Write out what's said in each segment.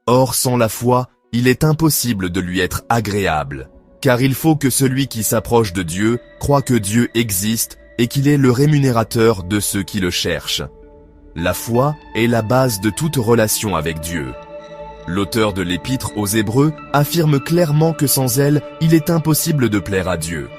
Or sans la foi, il est impossible de lui être agréable, car il faut que celui qui s'approche de Dieu croie que Dieu existe et qu'il est le rémunérateur de ceux qui le cherchent. La foi est la base de toute relation avec Dieu. L'auteur de l'Épître aux Hébreux affirme clairement que sans elle, il est impossible de plaire à Dieu.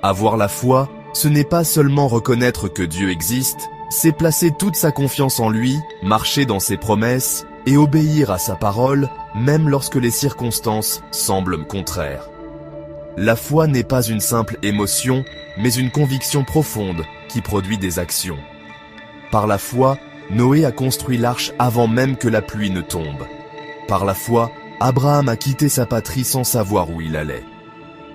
Avoir la foi, ce n'est pas seulement reconnaître que Dieu existe, c'est placer toute sa confiance en lui, marcher dans ses promesses et obéir à sa parole, même lorsque les circonstances semblent contraires. La foi n'est pas une simple émotion, mais une conviction profonde qui produit des actions. Par la foi, Noé a construit l'arche avant même que la pluie ne tombe. Par la foi, Abraham a quitté sa patrie sans savoir où il allait.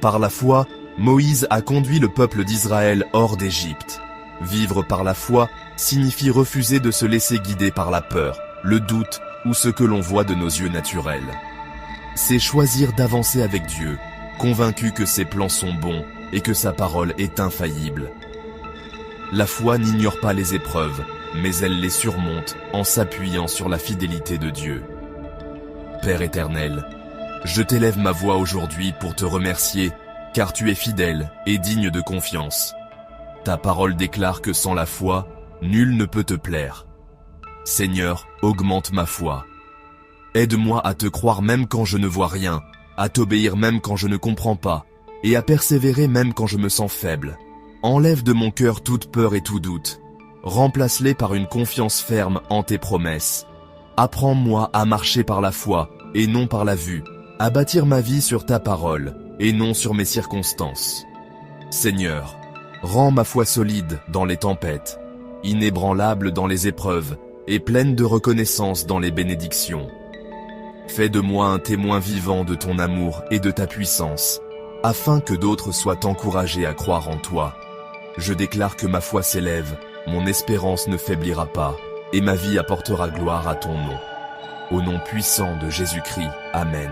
Par la foi, Moïse a conduit le peuple d'Israël hors d'Égypte. Vivre par la foi signifie refuser de se laisser guider par la peur, le doute ou ce que l'on voit de nos yeux naturels. C'est choisir d'avancer avec Dieu, convaincu que ses plans sont bons et que sa parole est infaillible. La foi n'ignore pas les épreuves, mais elle les surmonte en s'appuyant sur la fidélité de Dieu. Père éternel, je t'élève ma voix aujourd'hui pour te remercier, car tu es fidèle et digne de confiance. Ta parole déclare que sans la foi, nul ne peut te plaire. Seigneur, augmente ma foi. Aide-moi à te croire même quand je ne vois rien, à t'obéir même quand je ne comprends pas, et à persévérer même quand je me sens faible. Enlève de mon cœur toute peur et tout doute. Remplace-les par une confiance ferme en tes promesses. Apprends-moi à marcher par la foi et non par la vue, à bâtir ma vie sur ta parole et non sur mes circonstances. Seigneur, rends ma foi solide dans les tempêtes, inébranlable dans les épreuves et pleine de reconnaissance dans les bénédictions. Fais de moi un témoin vivant de ton amour et de ta puissance, afin que d'autres soient encouragés à croire en toi. Je déclare que ma foi s'élève, mon espérance ne faiblira pas, et ma vie apportera gloire à ton nom. Au nom puissant de Jésus-Christ, Amen.